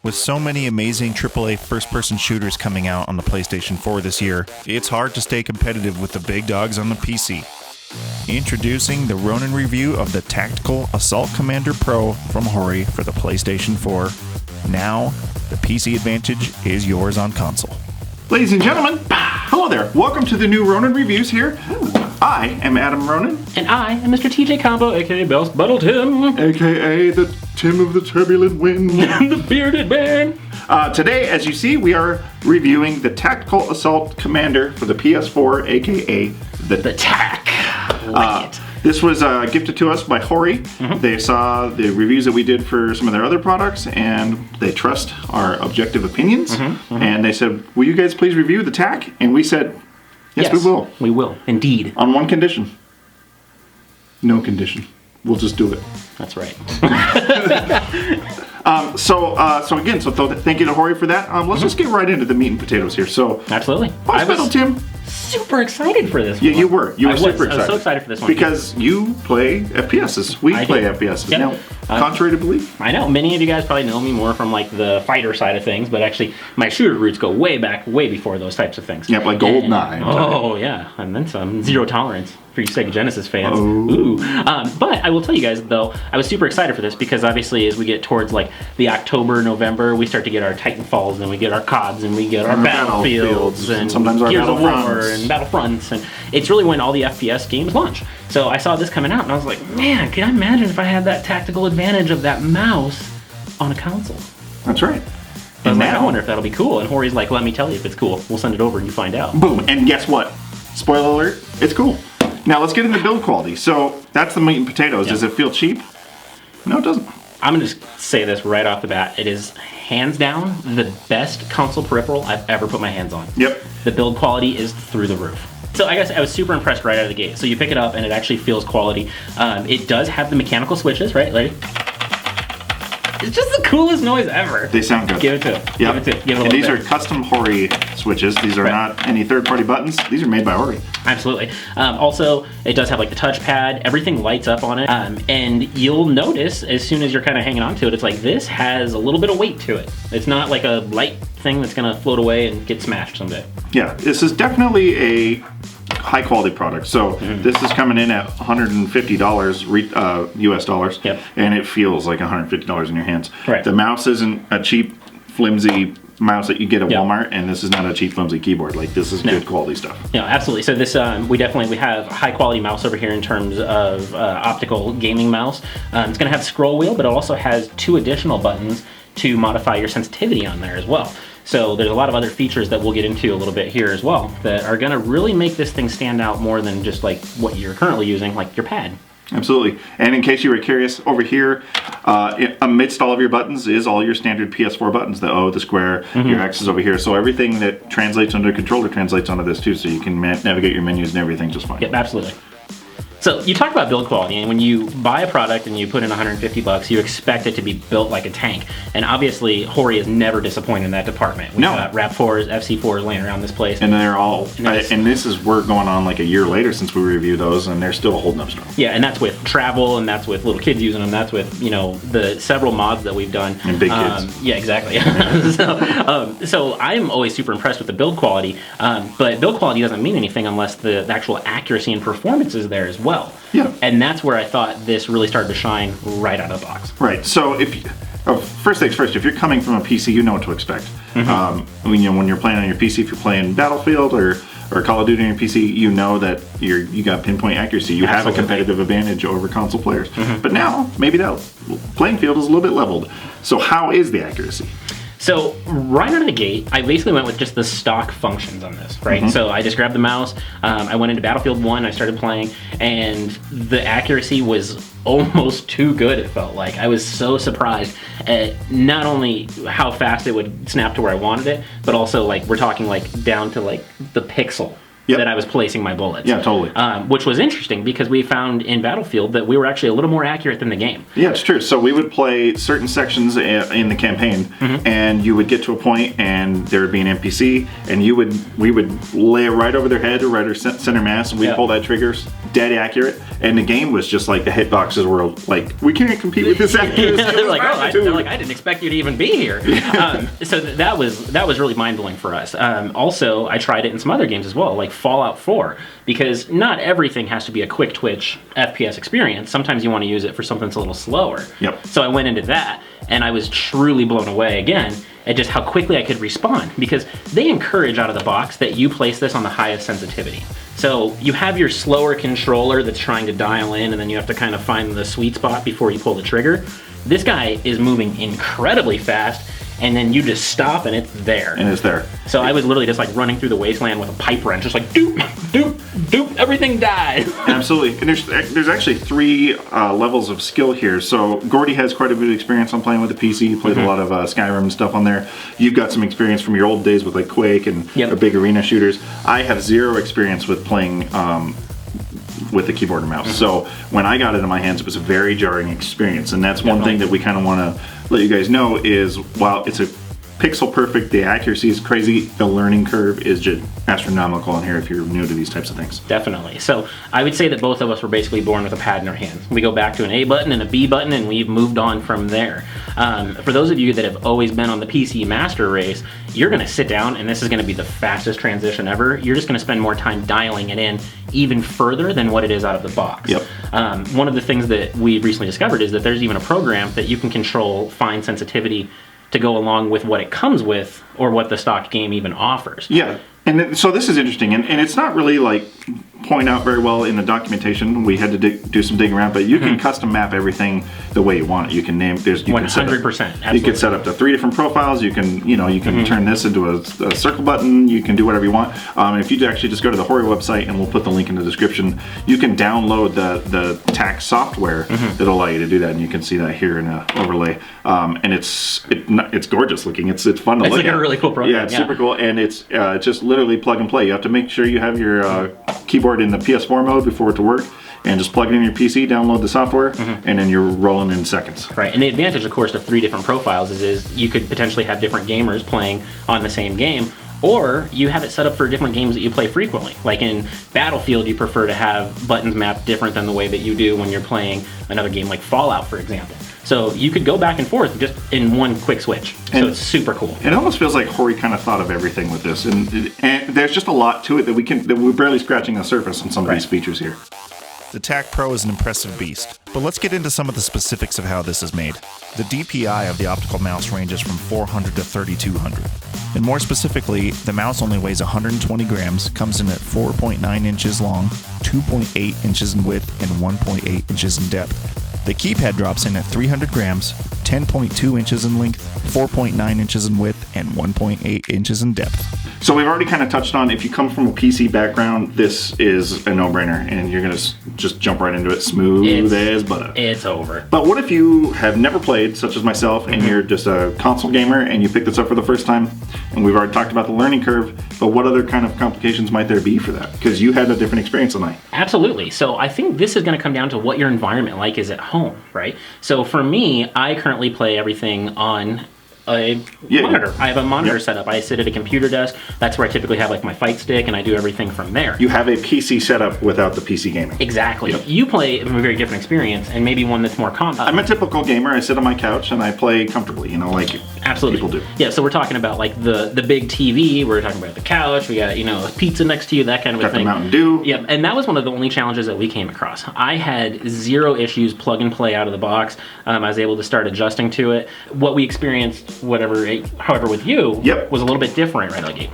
With so many amazing AAA first-person shooters coming out on the PlayStation 4 this year, it's hard to stay competitive with the big dogs on the PC. Introducing the Ronin review of the Tactical Assault Commander Pro from Hori for the PlayStation 4. Now, the PC advantage is yours on console. Ladies and gentlemen, hello there. Welcome to the new Ronin reviews here. I am Adam Ronin. And I am Mr. TJ Combo, aka Bell's Buttle Tim. AKA the Tim of the Turbulent Wind. The Bearded Man. Today, as you see, we are reviewing the Tactical Assault Commander for the PS4, aka the TAC. This was gifted to us by Hori. They saw the reviews that we did for some of their other products, and they trust our objective opinions. And they said, will you guys please review the TAC? And we said, yes, we will. We will, indeed. On one condition. No condition. We'll just do it. That's right. Thank you to Hori for that. Let's just get right into the meat and potatoes here. So, absolutely. Hospital, Tim. Super excited for this one. Yeah, you were. You were super excited. I was so excited for this one. Because you play FPSs. We play FPSs. Yep. Now, contrary to belief. I know. Many of you guys probably know me more from like the fighter side of things, but actually my shooter roots go way back, way before those types of things. Yep, like GoldenEye. Oh, yeah. And then some. Zero tolerance for you Sega Genesis fans. Ooh. But I will tell you guys, though, I was super excited for this because obviously as we get towards like the October, November, we start to get our Titanfalls and we get our CODs and we get our Battlefields and sometimes our Gears of War and Battlefronts. And it's really when all the FPS games launch. So I saw this coming out and I was like, man, can I imagine if I had that tactical advantage of that mouse on a console? That's right. And now I wonder if that'll be cool. And Hori's like, let me tell you if it's cool. We'll send it over and you find out. Boom. And guess what? Spoiler alert, it's cool. Now let's get into build quality. So that's the meat and potatoes. Does it feel cheap? No, it doesn't. I'm going to just say this right off the bat. It is hands down the best console peripheral I've ever put my hands on. Yep. The build quality is through the roof. So I guess I was super impressed right out of the gate. So you pick it up and it actually feels quality. It does have the mechanical switches, right? Like, it's just the coolest noise ever. They sound good. Give it to it. Yep. Give it to it. And these are custom Hori switches. These are not any third-party buttons. These are made by Hori. Absolutely. Also, it does have like the touchpad. Everything lights up on it. And you'll notice as soon as you're kind of hanging on to it, it's like this has a little bit of weight to it. It's not like a light thing that's going to float away and get smashed someday. Yeah, this is definitely a high-quality product. So this is coming in at $150 US dollars. Yep. And it feels like $150 in your hands. Right. The mouse isn't a cheap, flimsy mouse that you get at Walmart, and this is not a cheap, flimsy keyboard. Like, this is good quality stuff. Yeah, absolutely. So this, we have high quality mouse over here in terms of optical gaming mouse. It's going to have scroll wheel, but it also has 2 additional buttons to modify your sensitivity on there as well. So there's a lot of other features that we'll get into a little bit here as well that are going to really make this thing stand out more than just like what you're currently using, like your pad. Absolutely. And in case you were curious, over here, amidst all of your buttons is all your standard PS4 buttons. The O, the square, your X is over here. So everything that translates onto a controller translates onto this too, so you can navigate your menus and everything just fine. Yep, absolutely. So you talk about build quality, and when you buy a product and you put in $150, you expect it to be built like a tank. And obviously, Hori is never disappointed in that department. We've got RAV4s, FC4s laying around this place. And they're all, we're going on like a year later since we reviewed those, and they're still holding up strong. Yeah, and that's with travel, and that's with little kids using them. That's with, the several mods that we've done. And big kids. Yeah, exactly. So I'm always super impressed with the build quality, but build quality doesn't mean anything unless the actual accuracy and performance is there as well. Yeah. And that's where I thought this really started to shine right out of the box. Right. So first things first, if you're coming from a PC, you know what to expect. When you're playing on your PC, if you're playing Battlefield or Call of Duty on your PC, you know that you got pinpoint accuracy. You have a competitive advantage over console players. But now, maybe that playing field is a little bit leveled. So how is the accuracy? So right out of the gate, I basically went with just the stock functions on this, right? So I just grabbed the mouse, I went into Battlefield 1, I started playing, and the accuracy was almost too good, it felt like. I was so surprised at not only how fast it would snap to where I wanted it, but also like we're talking like down to like the pixel that I was placing my bullets. Yeah, totally. Which was interesting because we found in Battlefield that we were actually a little more accurate than the game. Yeah, it's true. So we would play certain sections in the campaign, and you would get to a point, and there would be an NPC, and we would lay it right over their head, or right or center mass, and we'd pull that trigger, dead accurate. And the game was just like the hitboxes were like, we can't compete with this accuracy. They're like, I didn't expect you to even be here. So that was really mind blowing for us. Also, I tried it in some other games as well, like Fallout 4, because not everything has to be a quick twitch FPS experience. Sometimes you want to use it for something that's a little slower. Yep. So I went into that, and I was truly blown away again at just how quickly I could respond, because they encourage out of the box that you place this on the highest sensitivity. So you have your slower controller that's trying to dial in, and then you have to kind of find the sweet spot before you pull the trigger. This guy is moving incredibly fast, and then you just stop and it's there. And it's there. So I was literally just like running through the wasteland with a pipe wrench, just like doop, doop, doop, everything died. Absolutely. And there's actually 3 levels of skill here. So Gordy has quite a bit of experience on playing with the PC. He played a lot of Skyrim and stuff on there. You've got some experience from your old days with like Quake and big arena shooters. I have 0 experience with playing with the keyboard and mouse. So when I got it in my hands, it was a very jarring experience. And that's one thing that we kind of want to let you guys know is, while it's a pixel perfect, the accuracy is crazy, the learning curve is just astronomical in here if you're new to these types of things. Definitely. So I would say that both of us were basically born with a pad in our hands. We go back to an A button and a B button, and we've moved on from there. For those of you that have always been on the PC master race, you're going to sit down, and this is going to be the fastest transition ever. You're just going to spend more time dialing it in even further than what it is out of the box. Yep. One of the things that we recently discovered is that there's even a program that you can control fine sensitivity to go along with what it comes with, or what the stock game even offers. Yeah, and so this is interesting, and it's not really like point out very well in the documentation. We had to do some digging around, but you can custom map everything the way you want it. You can name 100%. You can set up to 3 different profiles. You can turn this into a circle button. You can do whatever you want. And if you actually just go to the Hori website, and we'll put the link in the description, you can download the TAC software that'll allow you to do that, and you can see that here in an overlay. And it's gorgeous looking. It's fun to look at. It's like a really cool program. Yeah, it's super cool, and it's just literally plug and play. You have to make sure you have your keyboard in the PS4 mode before it to work, and just plug it in your PC, download the software, and then you're rolling in seconds. Right, and the advantage, of course, of 3 different profiles is you could potentially have different gamers playing on the same game, or you have it set up for different games that you play frequently. Like in Battlefield, you prefer to have buttons mapped different than the way that you do when you're playing another game like Fallout, for example. So you could go back and forth just in one quick switch. So it's super cool. It almost feels like Hori kind of thought of everything with this, and there's just a lot to it that we're barely scratching the surface on some of these features here. The TAC Pro is an impressive beast, but let's get into some of the specifics of how this is made. The DPI of the optical mouse ranges from 400 to 3200. And more specifically, the mouse only weighs 120 grams, comes in at 4.9 inches long, 2.8 inches in width, and 1.8 inches in depth. The keypad drops in at 300 grams, 10.2 inches in length, 4.9 inches in width, and 1.8 inches in depth. So we've already kind of touched on, if you come from a PC background, this is a no-brainer, and you're going to just jump right into it, smooth as butter. It's over. But what if you have never played, such as myself, and you're just a console gamer, and you pick this up for the first time, and we've already talked about the learning curve, but what other kind of complications might there be for that? Because you had a different experience than I. Absolutely. So I think this is going to come down to what your environment like is at home, right? So for me, I currently play everything on a monitor. I have a monitor set up. I sit at a computer desk. That's where I typically have like my fight stick, and I do everything from there. You have a PC setup without the PC gaming. Exactly. Yep. You play a very different experience, and maybe one that's more compact. I'm a typical gamer. I sit on my couch and I play comfortably, like absolutely people do. Yeah, so we're talking about like the big TV, we're talking about the couch, we got, a pizza next to you, that kind of a thing. Got the Mountain Dew. Yeah, and that was one of the only challenges that we came across. I had 0 issues plug and play out of the box. I was able to start adjusting to it. What we experienced, however, with you, was a little bit different right out of the gate.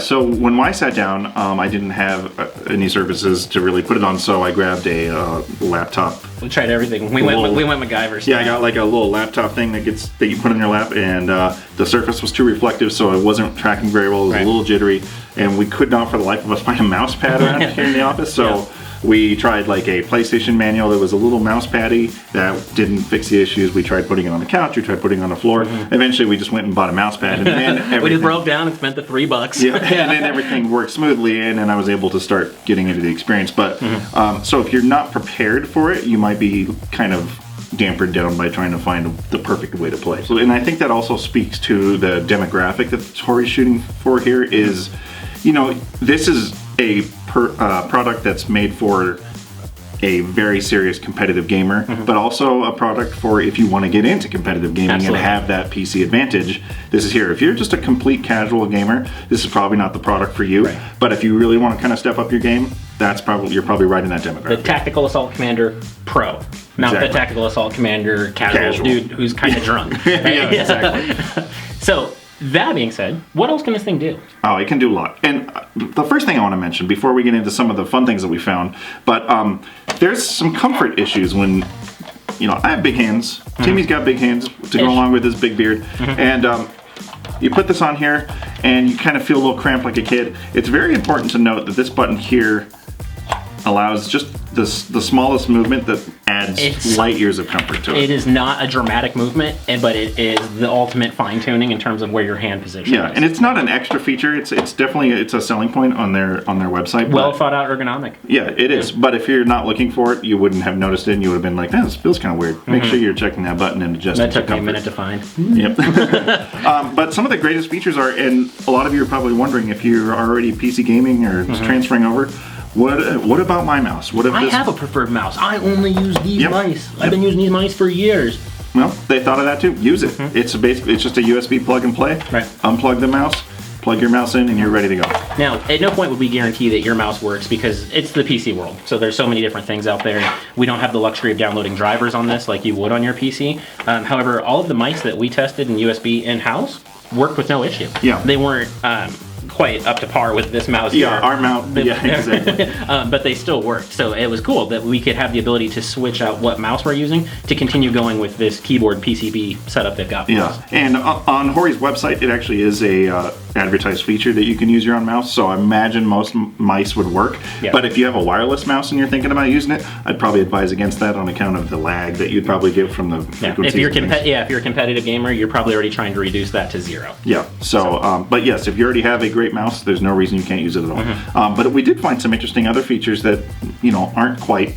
So when I sat down, I didn't have any surfaces to really put it on, so I grabbed a laptop. We tried everything. We went MacGyver style. Yeah, I got like a little laptop thing that you put in your lap, and the surface was too reflective, so it wasn't tracking very well. It was a little jittery, and we could not for the life of us find a mouse pad around here in the office. So We tried like a PlayStation manual that was a little mouse paddy that didn't fix the issues. We tried putting it on the couch. We tried putting it on the floor. Eventually, we just went and bought a mouse pad, and then everything, we just broke down and spent the $3. yeah, and then everything worked smoothly, and then I was able to start getting into the experience. But so if you're not prepared for it, you might be kind of dampered down by trying to find the perfect way to play. So, and I think that also speaks to the demographic that Hori's shooting for here is, you know, this is a product that's made for a very serious competitive gamer, but also a product for if you want to get into competitive gaming Absolutely. and have that PC advantage. This is here. If you're just a complete casual gamer, this is probably not the product for you. Right. But if you really want to kind of step up your game, you're probably right in that The demographic. Tactical Assault Commander Pro. Not Exactly. the Tactical Assault Commander casual Casual. dude who's kind of drunk. Yeah, exactly. So, that being said, what else can this thing do? Oh, it can do a lot. And the first thing I want to mention before we get into some of the fun things that we found, but there's some comfort issues when, you know, I have big hands. Timmy's got big hands to go along with his big beard. And you put this on here and you kind of feel a little cramped like a kid. It's very important to note that this button here allows just the smallest movement that adds light years of comfort to it. It is not a dramatic movement, but it is the ultimate fine-tuning in terms of where your hand position Yeah, is. and it's not an extra feature. It's definitely a selling point on their website. Well but- thought out ergonomic. Yeah, it is. But if you're not looking for it, you wouldn't have noticed it, and you would have been like, "This feels kind of weird." Make sure you're checking that button and adjusting. That took to me a comfort. minute to find. Yep. But some of the greatest features are, and a lot of you are probably wondering if you're already PC gaming or just transferring over. What about my mouse? What if I this? have a preferred mouse. I only use these Yep. mice. I've Yep. been using these mice for years. Well, they thought of that too. Use it. It's just a USB plug and play. Right. Unplug the mouse, plug your mouse in, and you're ready to go. Now, at no point would we guarantee that your mouse works because it's the PC world. So there's so many different things out there. We don't have the luxury of downloading drivers on this like you would on your PC. However, all of the mice that we tested in USB in-house worked with no issue. Yeah. They weren't quite up to par with this mouse Yeah, here. our mount. Yeah, exactly. But they still worked. So it was cool that we could have the ability to switch out what mouse we're using to continue going with this keyboard PCB setup they've got for Yeah, us. and on Hori's website, it actually is a advertised feature that you can use your own mouse. So I imagine most mice would work. Yeah. But if you have a wireless mouse and you're thinking about using it, I'd probably advise against that on account of the lag that you'd probably get from the Yeah. frequencies. If you're and things. if you're a competitive gamer, you're probably already trying to reduce that to 0. Yeah. So, but yes, if you already have a great mouse, there's no reason you can't use it at all. But we did find some interesting other features that aren't quite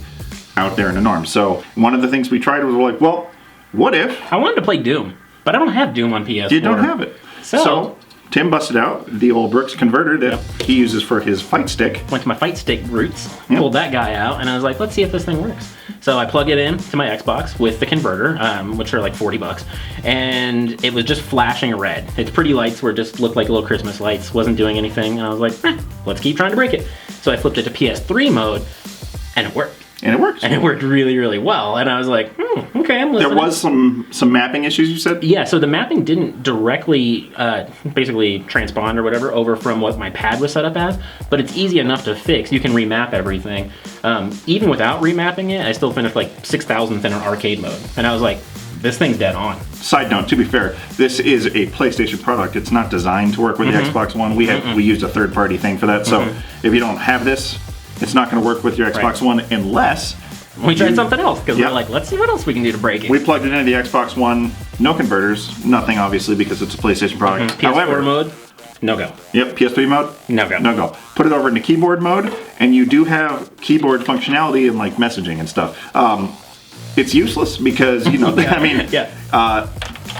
out there in the norm. So one of the things we tried was we're like, well, what if I wanted to play Doom, but I don't have Doom on PS4. you don't have it? So Tim busted out the old Brooks converter that he uses for his fight stick. went to my fight stick roots, Yep. pulled that guy out, and I was like, let's see if this thing works. So I plug it in to my Xbox with the converter, which are like $40, and it was just flashing red. Its pretty lights were just looked like little Christmas lights, wasn't doing anything, and I was like, let's keep trying to break it. So I flipped it to PS3 mode, and it worked. And it works. And it worked really, really well. And I was like, okay, I'm listening. There was some mapping issues, you said? Yeah, so the mapping didn't directly, basically transpond or whatever over from what my pad was set up as, but it's easy enough to fix. You can remap everything. Even without remapping it, I still finished like 6,000th in an arcade mode. And I was like, this thing's dead on. Side note, to be fair, this is a PlayStation product. It's not designed to work with the Xbox One. We used a third-party thing for that. So if you don't have this, it's not going to work with your Xbox One unless We tried something else because Yeah. we're like, let's see what else we can do to break it. we plugged it into the Xbox One. No converters, nothing obviously because it's a PlayStation product. PS4 However, mode, no go. yep, PS3 mode, No go. no go. Put it over into keyboard mode, and you do have keyboard functionality and like messaging and stuff. It's useless because I mean, Yeah.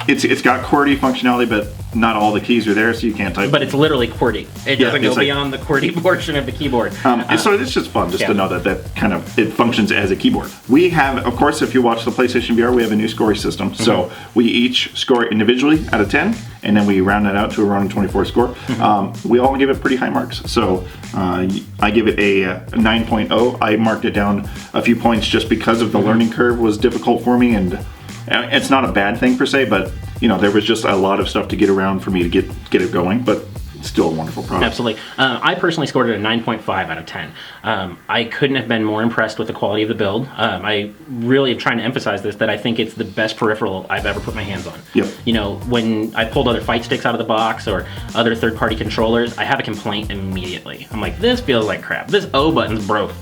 it's got QWERTY functionality, but not all the keys are there, so you can't type. But it's literally QWERTY. It doesn't go it's like- beyond the QWERTY portion of the keyboard. So it's just fun just to yeah. know that kind of it functions as a keyboard. We have, of course, if you watch the PlayStation VR, we have a new scoring system. So we each score it individually out of 10, and then we round that out to a Ronin 24 score. We all give it pretty high marks. So I give it a 9.0. I marked it down a few points just because of the learning curve was difficult for me, and it's not a bad thing per se, but there was just a lot of stuff to get around for me to get it going. But still a wonderful product. Absolutely. I personally scored it a 9.5 out of 10. I couldn't have been more impressed with the quality of the build. I really am trying to emphasize this, that I think it's the best peripheral I've ever put my hands on. Yep. You know, when I pulled other fight sticks out of the box or other third-party controllers, I have a complaint immediately. I'm like, this feels like crap. This O button's broke.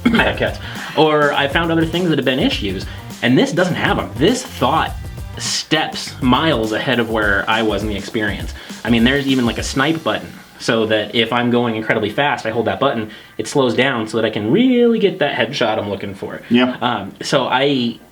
Or I found other things that have been issues, and this doesn't have them. This thought steps miles ahead of where I was in the experience. I mean, there's even like a snipe button, so that if I'm going incredibly fast, I hold that button, it slows down so that I can really get that headshot I'm looking for. Yeah. So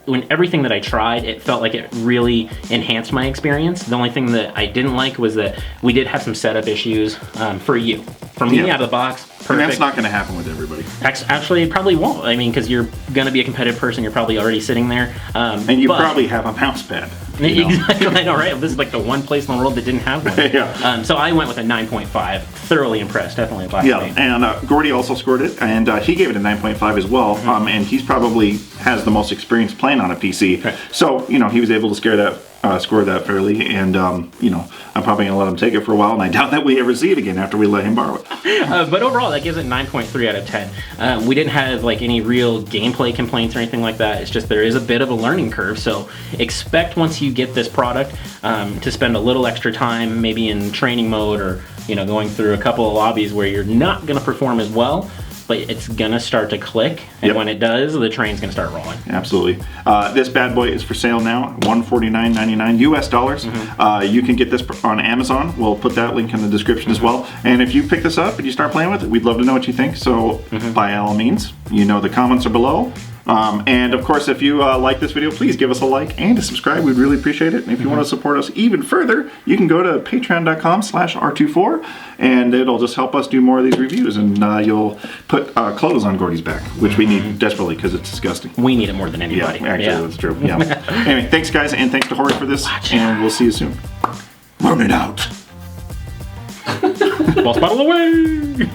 when everything that I tried, it felt like it really enhanced my experience. The only thing that I didn't like was that we did have some setup issues for you. For me, out of the box, perfect. And that's not going to happen with everybody. Actually, it probably won't. I mean, because you're going to be a competitive person, you're probably already sitting there. And you probably have a mouse pad. You know? Exactly, I know, right? This is like the one place in the world that didn't have one. Yeah. So I went with a 9.5. Thoroughly impressed, definitely a black Yeah, and Gordy also scored it, and he gave it a 9.5 as well. And he's probably has the most experience playing on a PC. Right. So, you know, he was able to score that fairly, and, you know, I'm probably going to let him take it for a while, and I doubt that we ever see it again after we let him borrow it. But overall, that gives it 9.3 out of 10. We didn't have like any real gameplay complaints or anything like that. It's just there is a bit of a learning curve, so expect once you get this product to spend a little extra time maybe in training mode, or, you know, going through a couple of lobbies where you're not going to perform as well, but it's gonna start to click, and when it does, the train's gonna start rolling. Absolutely. This bad boy is for sale now, $149.99 US dollars. You can get this on Amazon. We'll put that link in the description as well. And if you pick this up and you start playing with it, we'd love to know what you think. So by all means, you know the comments are below. And of course, if you like this video, please give us a like and a subscribe. We'd really appreciate it. And if you want to support us even further, you can go to patreon.com/R24, and it'll just help us do more of these reviews. And you'll put clothes on Gordy's back, which we need desperately because it's disgusting. We need it more than anybody. Yeah, actually, that's true. Yeah. Anyway, thanks guys, and thanks to Hori for this. And we'll see you soon. Run it out. Boss battle away!